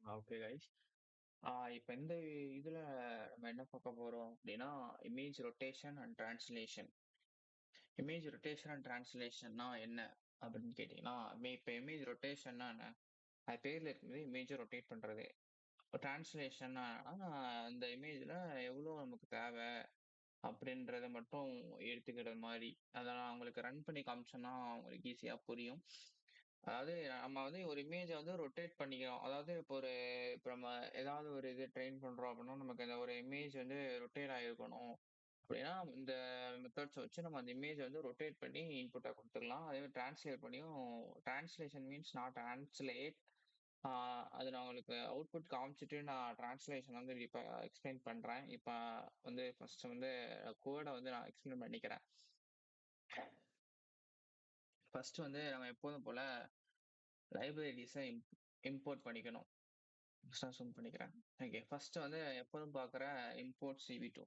Okay guys. இப்ப இந்த இதுல நம்ம என்ன பார்க்க போறோம் அப்படின்னா, image rotation and translation. Image rotation and டிரான்ஸ்லேஷன்னா என்ன அப்படின்னு கேட்டீங்கன்னா, இப்ப இமேஜ் ரொட்டேஷன்னா என்ன? அது பேர்ல இருக்கிறது இமேஜ ரொட்டேட் பண்றது. டிரான்ஸ்லேஷன்னா அந்த இமேஜ்ல எவ்வளவு நமக்கு தேவை அப்படின்றத மட்டும் எடுத்துக்கிற மாரி. அத நான் உங்களுக்கு ரன் பண்ணி காமிச்சேன்னா உங்களுக்கு ஈஸியா புரியும். அதாவது நம்ம வந்து ஒரு இமேஜ வந்து ரொட்டேட் பண்ணிக்கிறோம். அதாவது இப்ப நம்ம ஏதாவது ஒரு இது ட்ரெயின் பண்றோம் அப்படின்னா, நமக்கு அந்த ஒரு இமேஜ் வந்து ரொட்டேட் ஆயிருக்கணும். அப்படின்னா, இந்த மெத்தட்ஸ் வச்சு நம்ம அந்த இமேஜ வந்து ரொட்டேட் பண்ணி இன்புட்டா குடுத்துக்கலாம். அதே மாரி டிரான்ஸ்லேட் பண்ணியும் டிரான்ஸ்லேஷன் மீன்ஸ் நாட் டிரான்ஸ்லேட். ஆ அது நான் உங்களுக்கு அவுட்புட் காமிச்சுட்டு நான் டிரான்ஸ்லேஷன் வந்து இப்ப எக்ஸ்பிளைன் பண்றேன். இப்ப வந்து ஃபர்ஸ்ட் வந்து கோட வந்து நான் எக்ஸ்பிளைன் பண்ணிக்கிறேன். ஃபர்ஸ்ட் வந்து நம்ம எப்போதும் போல லைப்ரரீஸ இம்போர்ட் பண்ணிக்கணும். எக்ஸ்ட்ரா ஜூம் பண்ணிக்கிறேன். ஓகே. ஃபர்ஸ்ட் வந்து எப்போதும் பார்க்குற இம்போர்ட் CV2.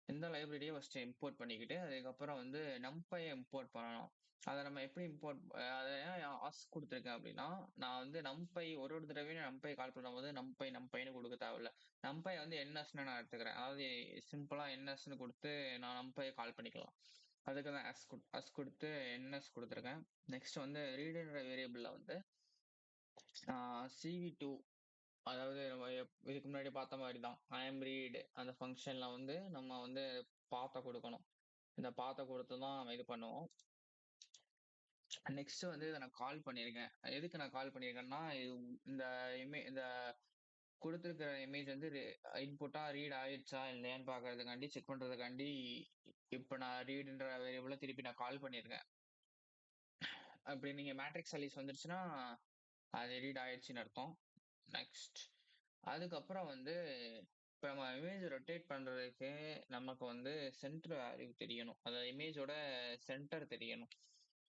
இந்த லைப்ரரிய ஃபர்ஸ்ட் இம்போர்ட் பண்ணிக்கிட்டு, அதுக்கப்புறம் வந்து நம்பைய இம்போர்ட் பண்ணணும். அத நம்ம எப்படி இம்போர்ட் அத ஏன் ஆஸ்க் குடுத்துருக்கேன் அப்படின்னா, நான் வந்து நம்பை ஒரு ஒரு தடவையும் நம்பை கால் பண்ணும்போது நம்பைன்னு குடுக்க தேவையில்ல. நம்பை வந்து என்எஸ்ன்னு நான் எடுத்துக்கிறேன். அதாவது சிம்பிளா என்எஸ்ன்னு குடுத்து நான் நம்பைய கால் பண்ணிக்கலாம். அதுக்கு தான் ஆஸ்க் குடுத்து என்எஸ் குடுத்துருக்கேன். நெக்ஸ்ட் வந்து ரீட்ன்ற வேரியபிள்ல வந்து CV2 அதாவது நம்ம இதுக்கு முன்னாடி பார்த்த மாரி தான். ஐ அம் ரீட் அந்த ஃபங்ஷன்ல வந்து நம்ம வந்து பாத்த குடுக்கணும். இந்த பாத்த குடுத்து தான் நம்ம இது பண்ணுவோம். நெக்ஸ்ட் வந்து இத நான் கால் பண்ணியிருக்கேன். எதுக்கு நான் கால் பண்ணியிருக்கேன்னா, இந்த இந்த குடுத்திருக்கிற இமேஜ் வந்து இன்புட்டா ரீட் ஆயிருச்சா இல்லையான்னு பார்க்கறதுக்காண்டி, செக் பண்றதுக்காண்டி இப்ப நான் ரீட்ன்ற வேரியபிள திருப்பி நான் கால் பண்ணியிருக்கேன். அப்படி நீங்க மேட்ரிக்ஸ் அலிஸ் வந்துருச்சுன்னா, அது ரீட் ஆயிருச்சுன்னு அர்த்தம். நெக்ஸ்ட். அதுக்கப்புறம் வந்து இப்ப நம்ம இமேஜ் ரொட்டேட் பண்றதுக்கு நமக்கு வந்து சென்டர் வேல்யூ தெரியணும். அதாவது இமேஜோட சென்டர் தெரியணும்.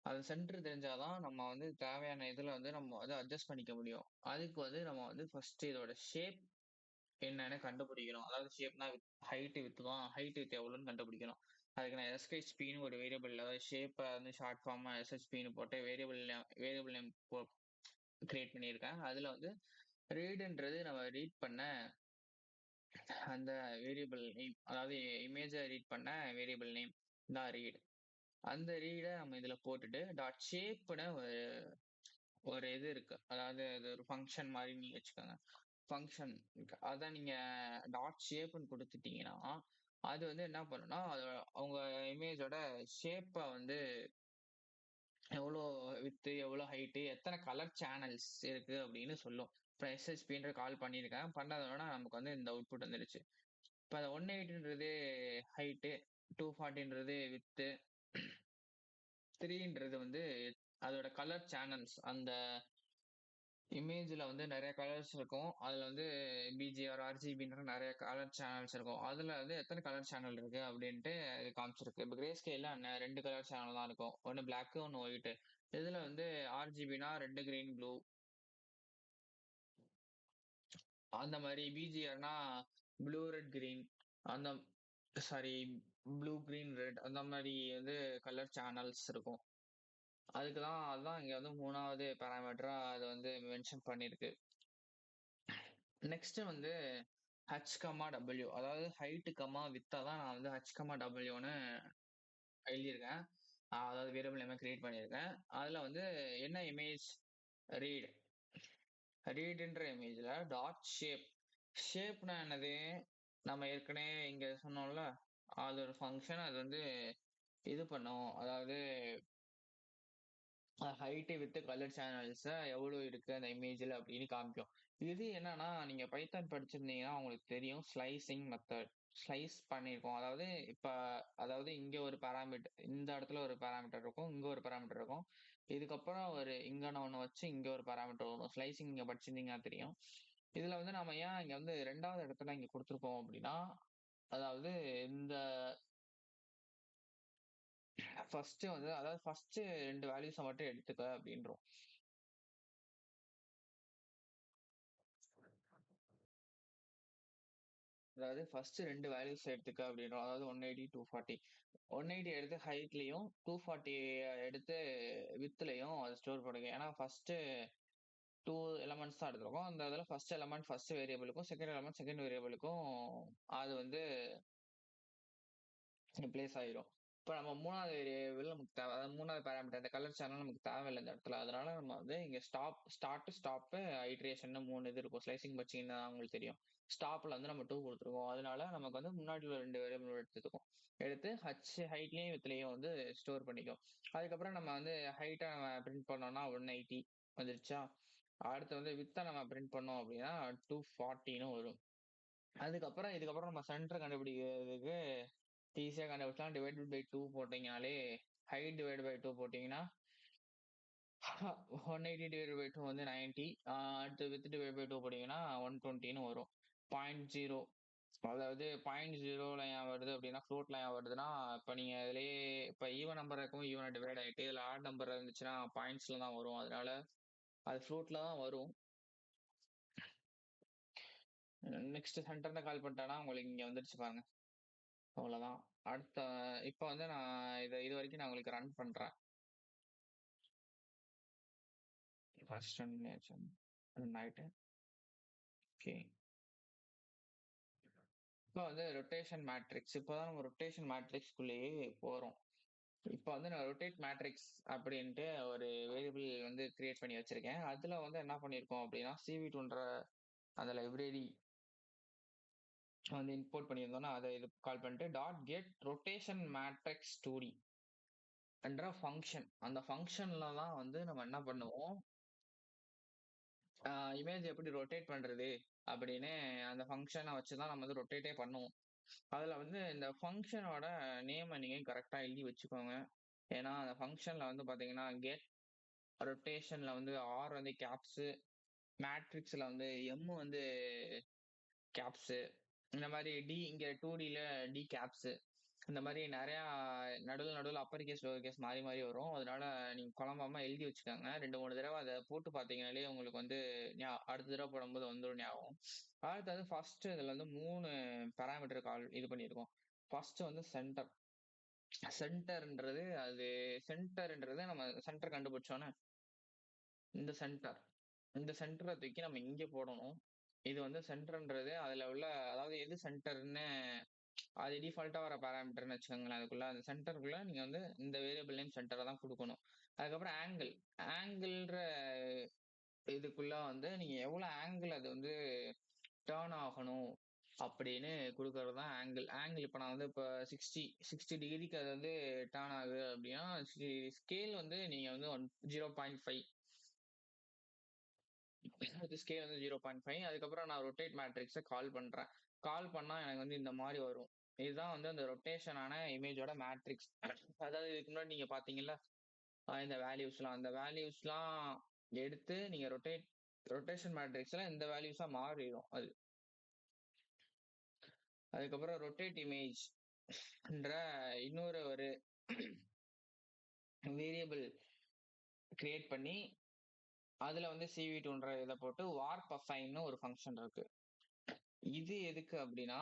அது சென்டர் தெரிஞ்சாதான் நம்ம வந்து தேவையான இதுல வந்து நம்ம வந்து அட்ஜஸ்ட் பண்ணிக்க முடியும். அதுக்கு வந்து நம்ம வந்து ஃபர்ஸ்ட் இதோட ஷேப் என்னன்னு கண்டுபிடிக்கணும். அதாவது ஷேப்னா விட்த் தான். ஹைட் விட்த் எவ்வளோன்னு கண்டுபிடிக்கணும். அதுக்கு நான் SHPன்னு ஒரு வேரியபிள் அதாவது ஷேப்ப வந்து ஷார்ட் ஃபார்மா SHPன்னு போட்டு வேரியபிள் நேம் கிரியேட் பண்ணியிருக்கேன். அதுல வந்து ரீட்ன்றது நம்ம ரீட் பண்ண அந்த வேரியபிள் நேம் அதாவது இமேஜ ரீட் பண்ண வேரியபிள் நேம் தான் ரீட். அந்த ரீட நம்ம இதுல போட்டுட்டு டாட் ஷேப்னு ஒரு ஒரு இது இருக்கு. அதாவது அது ஒரு ஃபங்ஷன் மாரி நீங்க வச்சுக்கோங்க. ஃபங்ஷன் அத நீங்க டாட் ஷேப்ன்னு குடுத்துட்டீங்கன்னா, அது வந்து என்ன பண்ணும்னா, அது உங்க இமேஜோட ஷேப்ப வந்து எவ்வளோ விட்த், எவ்வளோ ஹைட், எத்தன கலர் சேனல்ஸ் இருக்கு அப்படின்னு சொல்லும். இப்ப SHPன்ற கால் பண்ணியிருக்கேன். பண்ணதோட நமக்கு வந்து இந்த அவுட்புட் வந்துருச்சு. இப்ப அந்த 180ன்றது ஹைட்டு, 240ன்றது விட்த்து, 3ன்றது வந்து அதோட கலர் சேனல்ஸ். அந்த இமேஜ்ல வந்து நெறைய கலர்ஸ் இருக்கும். அதுல வந்து பிஜிஆர், ஆர்ஜிபின்ற நெறைய கலர் சேனல்ஸ் இருக்கும். அதுல வந்து எத்தன கலர் சேனல் இருக்கு அப்படின்ட்டு இது காமிச்சிருக்கு. இப்ப கிரே ஸ்கேல்ல 2 கலர் சேனல் தான் இருக்கும். ஒண்ணு பிளாக், ஒண்ணு ஒயிட். இதுல வந்து ஆர்ஜிபினா ரெட், கிரீன், ப்ளூ அந்த மாரி பிஜிஆர்னா ப்ளூ, ரெட், கிரீன் அந்த சாரி ப்ளூ, கிரீன், ரெட் அந்த மாரி வந்து கலர் சேனல்ஸ் இருக்கும். அதுதான் இங்க வந்து 3வது பாராமீட்டரா அது வந்து மென்ஷன் பண்ணிருக்கு. நெக்ஸ்ட் வந்து H, W அதாவது ஹைட், விட்த்த தான் நான் வந்து H, Wன்னு எழுதியிருக்கேன். அதாவது வேரியபிள் நேமா கிரியேட் பண்ணியிருக்கேன். அதுல வந்து என்ன இமேஜ் ரீட் ரீட்ன்ற இமேஜ்ல டாட் ஷேப். ஷேப்னா என்னது? நம்ம ஏற்கனவே இங்க சொன்னோம்ல, அது ஒரு ஃபங்ஷன். அது வந்து இது பண்ணும். அதாவது ஹைட், விட்த், கலர் சேனல்ஸ எவ்வளோ இருக்கு அந்த இமேஜ்ல அப்படின்னு காமிக்கும். இது என்னன்னா, நீங்க பைத்தான் படிச்சிருந்தீங்கன்னா உங்களுக்கு தெரியும். Slicing method. ஸ்லைஸ் பண்ணியிருக்கோம். அதாவது இங்க ஒரு பாராமீட்டர் இந்த இடத்துல ஒரு பாராமீட்டர் இருக்கும். இங்க ஒரு பாராமீட்டர் இருக்கும். இதுக்கப்புறம் இங்கன ஒண்ணு வச்சு இங்க ஒரு பாராமீட்டர் வரும். ஸ்லைசிங் நீங்க படிச்சிருந்தீங்கன்னா தெரியும். இதுல வந்து நாம ஏன் இங்க வந்து 2வது இடத்துல இங்க குடுத்துருக்கோம் அப்படின்னா, அதாவது இந்த ஃபர்ஸ்ட் 2 வேல்யூஸ மட்டும் எடுத்துக்க அப்படின்றோம். அதாவது ஃபர்ஸ்ட் 2 வேல்யூஸ் எடுத்துக்க அப்படின்றோம். அதாவது 180, 240. 180 எடுத்து ஹைட்லயும், 240 எடுத்து விட்த்லயும் அத ஸ்டோர் பண்ணுங்க. ஏன்னா ஃபர்ஸ்ட் 2 எலமெண்ட்ஸ் தான் எடுத்திருக்கோம். அந்த இதுல ஃபர்ஸ்ட் எலமெண்ட் ஃபர்ஸ்ட் வேரியபிளுக்கும், செகண்ட் எலமெண்ட் செகண்ட் வேரியபிளுக்கும் அது வந்து ரிப்ளேஸ் ஆயிரும். இப்ப நம்ம 3வது வேரியபிள் நமக்கு தேவை. அதாவது 3வது பாராமீட்டர் அந்த கலர் சேனல் நமக்கு தேவையில்ல இந்த இடத்துல. அதனால நம்ம வந்து இங்க ஸ்டார்ட், ஐட்ரேஷன்னு 3 இது இருக்கும். ஸ்லைசிங் படிச்சீங்கன்னா உங்களுக்கு தெரியும். ஸ்டாப்ல வந்து நம்ம 2 குடுத்துருக்கோம். அதனால நமக்கு வந்து முன்னாடி உள்ள 2 வேரியபிள் எடுத்துக்கும். எடுத்து ஹைட்லயும் வித்லயும் வந்து ஸ்டோர் பண்ணிக்கும். அதுக்கப்புறம் நம்ம வந்து ஹைட்ட நம்ம பிரிண்ட் பண்ணோம்னா 180 வந்துருச்சா? அடுத்து வந்து வித்த நம்ம பிரிண்ட் பண்ணோம் அப்படின்னா 240ன்னு வரும். இதுக்கப்புறம் நம்ம சென்டர் கண்டுபிடிக்கிறதுக்கு ஈஸியா கண்டுபிடிச்சலாம். டிவைடட் பை 2 போட்டீங்கனாலே ஹைட் டிவைட் பை 2 போட்டீங்கன்னா 180 டிவைட் பை 2 வந்து 90. அடுத்து வித் டிவைட் பை 2 போட்டீங்கன்னா 120ன்னு வரும். 0.0 அதாவது 0.0ல ஏன் வருது அப்படின்னா ஃப்ளோட்ல ஏன் வருதுன்னா இப்ப நீங்க இதுலயே இப்ப ஈவன் நம்பர் இருக்கும் ஈவன் டிவைட் ஆயிட்டு இதுல ஆட் நம்பர் இருந்துச்சுன்னா பாயிண்ட்ஸ்ல தான் வரும். அதனால அது ஃப்ளோட்ல தான் வரும். நெக்ஸ்ட் சென்டர்ல கால் பண்ணிட்டானா உங்களுக்கு இங்க வந்துருச்சு பாருங்க. அவ்வளவுதான். அடுத்த இப்ப வந்து நான் இது வரைக்கும் நான் உங்களுக்கு ரன் பண்றேன். ஃபர்ஸ்ட் ரன் ஆயிட்டு ஓகே. இப்போ வந்து ரொட்டேஷன் மேட்ரிக்ஸ் இப்போதான் நம்ம ரொட்டேஷன் மேட்ரிக்ஸ்குள்ளேயே போறோம். இப்போ வந்து நான் ரொட்டேட் மேட்ரிக்ஸ் அப்படின்ட்டு ஒரு வேரியபிள் வந்து கிரியேட் பண்ணி வச்சிருக்கேன். அதுல வந்து என்ன பண்ணியிருக்கோம் அப்படின்னா CV2ன்ற அந்த லைப்ரரி வந்து இம்போர்ட் பண்ணியிருந்தோம்னா அதை இது கால் பண்ணிட்டு dot get rotation matrix 2D என்ற ஃபங்க்ஷன். அந்த ஃபங்க்ஷன்ல தான் வந்து நம்ம என்ன பண்ணுவோம், இமேஜ் எப்படி ரொட்டேட் பண்றது அப்படின்னு அந்த ஃபங்க்ஷனை வச்சுதான் நம்ம வந்து ரொட்டேட்டே பண்ணுவோம். அதுல வந்து இந்த ஃபங்க்ஷனோட நேமை நீங்க கரெக்டா எழுதி வச்சுக்கோங்க. ஏன்னா அந்த ஃபங்க்ஷன்ல வந்து பாத்தீங்கன்னா கெட் ரொட்டேஷன்ல வந்து ஆர் வந்து கேப்ஸ், மேட்ரிக்ஸ்ல வந்து எம் வந்து கேப்ஸ், இந்த மாதிரி டி இங்க 2Dல டி கேப்ஸ், இந்த மாதிரி நிறைய நடுவில் அப்பர் கேஸ் லோவர் கேஸ் மாறி மாறி வரும். அதனால நீங்க குழம்பாம எழுதி வச்சுக்கோங்க. 2 3 தடவை அதை போட்டு பார்த்தீங்கன்னாலே உங்களுக்கு வந்து அடுத்த தடவை போடும்போது வந்துடும் ஞாபகம். அடுத்தது ஃபர்ஸ்ட் இதுல வந்து 3 பேராமீட்டர் கால் இது பண்ணியிருக்கோம். ஃபர்ஸ்ட் வந்து சென்டர்ன்றது நம்ம சென்டர் கண்டுபிடிச்சோன்னே இந்த சென்டர் இந்த சென்டரை தூக்கி நம்ம இங்க போடணும். இது வந்து சென்டர்ன்றது அதுல உள்ள அதாவது எது சென்டர்னு அது டிஃபால்ட்டா வர பேராமீட்டர்னு வச்சுக்கோங்களேன். அதுக்குள்ள அந்த சென்டருக்குள்ள நீங்க வந்து இந்த வேரியபிள் நேம் சென்டரை தான் கொடுக்கணும். அதுக்கப்புறம் ஆங்கிள்ன்ற இதுக்குள்ள வந்து நீங்க எவ்வளவு ஆங்கிள் அது வந்து டேர்ன் ஆகணும் அப்படின்னு கொடுக்கறது தான் ஆங்கிள். இப்போ நான் வந்து இப்போ 60 டிகிரிக்கு அது வந்து டேர்ன் ஆகுது அப்படின்னா ஸ்கேல் வந்து நீங்க வந்து 0.5 ஸ்கேல் வந்து 0.5. அதுக்கப்புறம் நான் ரொட்டேட் மேட்ரிக்ஸை கால் பண்றேன். கால் பண்ணா எனக்கு வந்து இந்த மாதிரி வரும். இதுதான் வந்து அந்த ரொட்டேஷனான இமேஜோட மேட்ரிக்ஸ். அதாவது இதுக்கு முன்னாடி நீங்க பாத்தீங்கல்ல இந்த வேல்யூஸ்லாம் அந்த வேல்யூஸ்லாம் எடுத்து நீங்க ரொட்டேஷன் மேட்ரிக்ஸ்ல இந்த வேல்யூஸா மாறிடும் அது. அதுக்கப்புறம் ரொட்டேட் இமேஜ் என்ற இன்னொரு ஒரு வேரியபிள் கிரியேட் பண்ணி அதுல வந்து CV2ன்ற இதை போட்டு வார்ப் அஃபைன்னு ஒரு ஃபங்க்ஷன் இருக்கு. இது எதுக்கு அப்படின்னா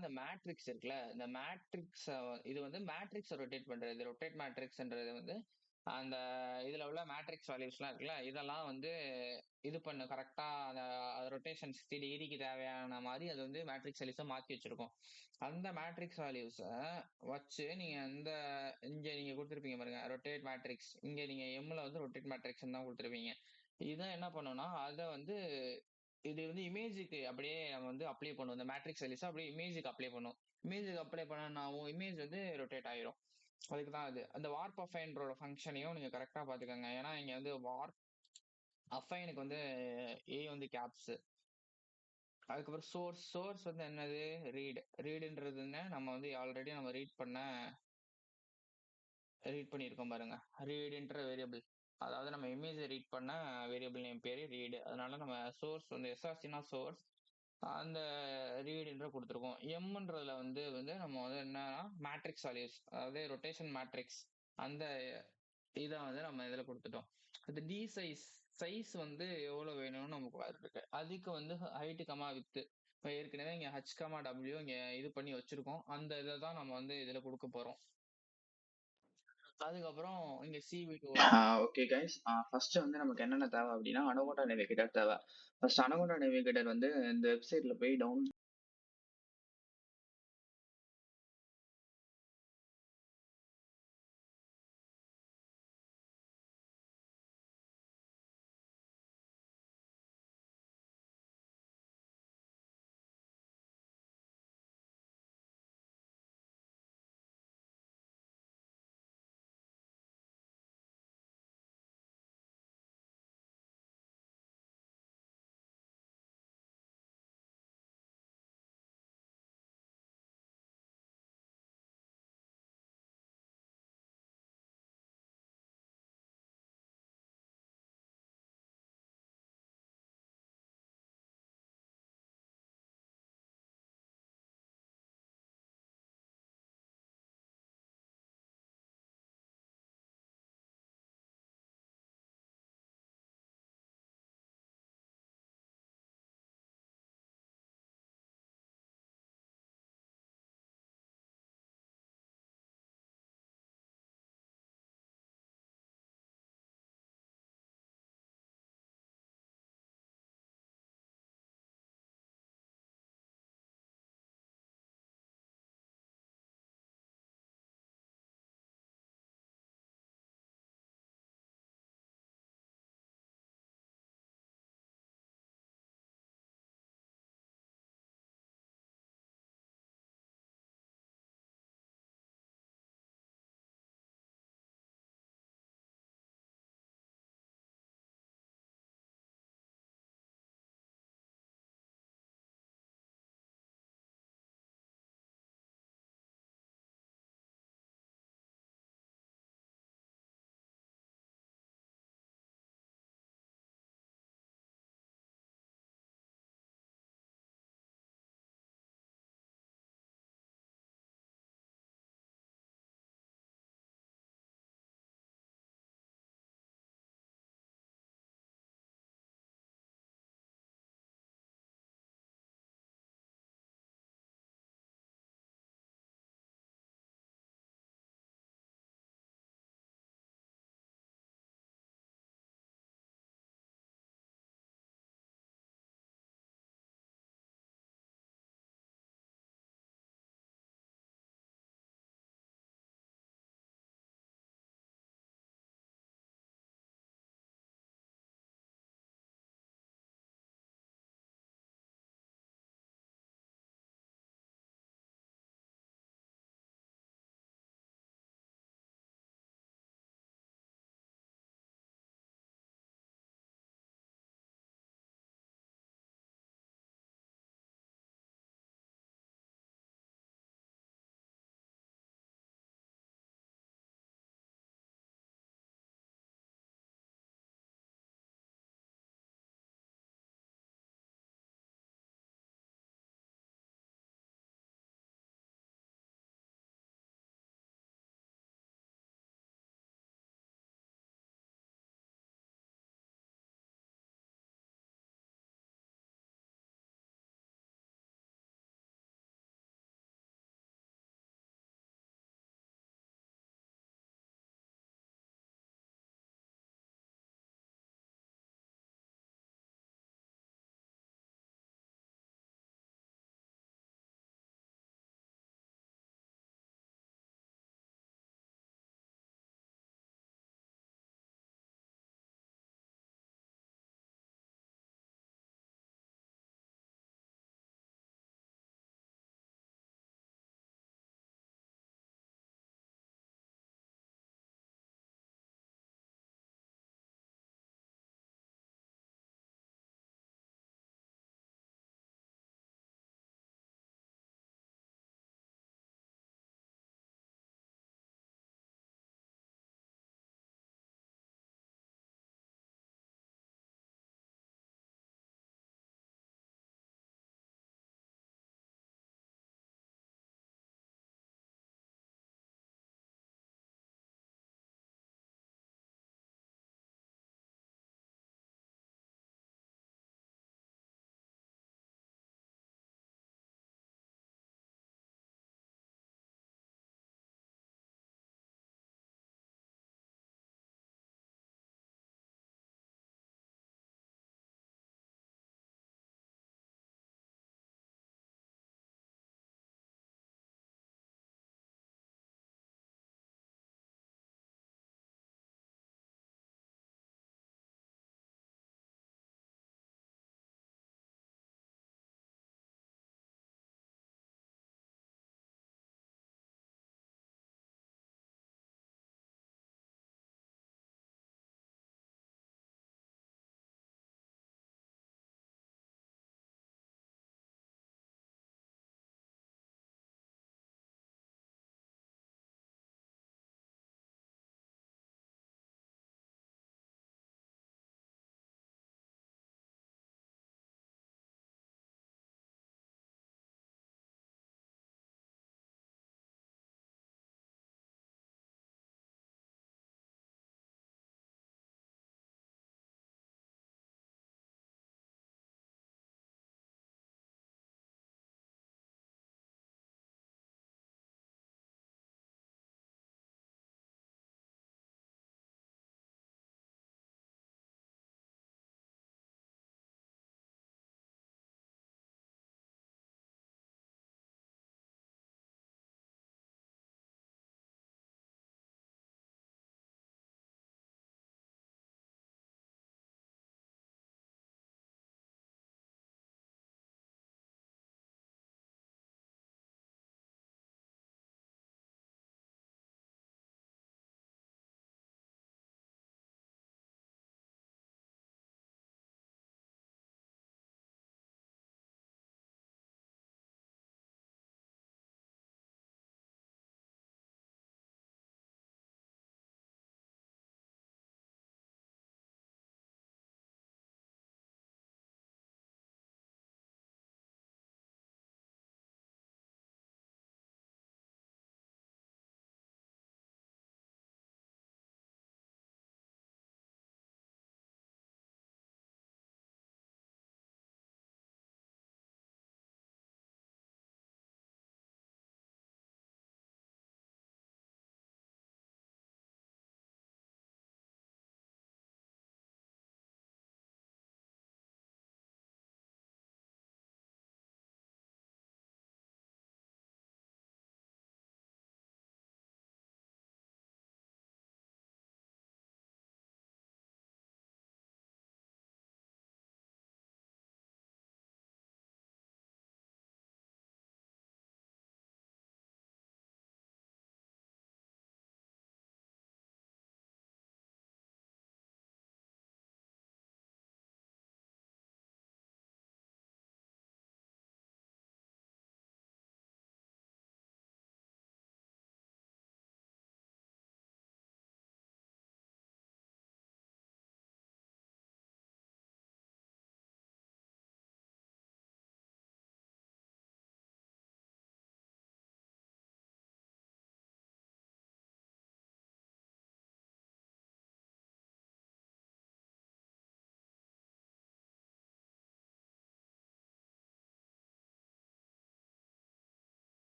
இந்த மேட்ரிக்ஸ் இருக்குல்ல இந்த மேட்ரிக்ஸ் இது வந்து மேட்ரிக்ஸ் ரொட்டேட் பண்றது. ரொட்டேட் மேட்ரிக்ஸ்ன்றது வந்து அந்த இதுல உள்ள மேட்ரிக்ஸ் வேல்யூஸ்லாம் இருக்குல்ல இதெல்லாம் வந்து இது பண்ணு கரெக்டா அந்த ரொட்டேஷன் 60 டிகிரிக்கு தேவையான மாதிரி அது வந்து மேட்ரிக்ஸ் வேல்யூஸை மாத்தி வச்சிருக்கோம். அந்த மேட்ரிக்ஸ் வேல்யூஸை வச்சு நீங்க இங்க நீங்க கொடுத்துருப்பீங்க பாருங்க ரொட்டேட் மேட்ரிக்ஸ். இங்க நீங்க எம்ல வந்து ரொட்டேட் மேட்ரிக்ஸ் தான் கொடுத்துருப்பீங்க. இதான் என்ன பண்ணணும்னா அதை வந்து இது வந்து இமேஜுக்கு அப்படியே நம்ம வந்து அப்ளை பண்ணுவோம். இந்த மேட்ரிக்ஸ் வேல்யூஸ் அப்படியே இமேஜுக்கு அப்ளை பண்ணுவோம். இமேஜுக்கு அப்ளை பண்ணா இமேஜ் வந்து ரொட்டேட் ஆயிரும். அதுக்கு தான் அது. அந்த வார்ப் அஃபைன்றோட ஃபங்க்ஷனையும் நீங்க கரெக்டா பாத்துக்கோங்க. ஏன்னா இங்க வந்து வார்ப் அஃபைனுக்கு வந்து ஏ வந்து கேப்ஸ். அதுக்கப்புறம் சோர்ஸ் வந்து என்னது ரீடுன்றது நம்ம வந்து ஆல்ரெடி நம்ம ரீட் பண்ணியிருக்கோம் பாருங்க. ரீடுன்ற வேரியபிள் அதாவது நம்ம இமேஜ் ரீட் பண்ண வேரியபிள் நேம் பேரு ரீடு. அதனால நம்ம சோர்ஸ் வந்து எஸ்ஆர்சினா சோர்ஸ் அந்த ரீடுன்ற கொடுத்துருக்கோம். எம்ன்றதுல வந்து நம்ம வந்து என்னன்னா மேட்ரிக்ஸ் வேல்யூஸ் அதாவது ரொட்டேஷன் மேட்ரிக்ஸ் அந்த இதை வந்து நம்ம இதுல கொடுத்துட்டோம். அது டி சைஸ் வந்து எவ்வளவு வேணும்னு நமக்கு இருக்கு. அதுக்கு வந்து ஹைட் கமா வித்து இப்போ ஏற்கனவே இங்க ஹச் கமா டபிள்யூ இங்க இது பண்ணி வச்சிருக்கோம். அந்த இதை தான் நம்ம வந்து இதுல கொடுக்க போறோம். அதுக்கப்புறம் இங்க CV2 ஓகே கைஸ். ஃபர்ஸ்ட் வந்து நமக்கு என்னென்ன தேவை அப்படின்னா, அனகோண்டா நேவிகேட்டர் தேவை. ஃபர்ஸ்ட் அனகோண்டா நேவிகேட்டர் வந்து இந்த வெப்சைட்ல போய்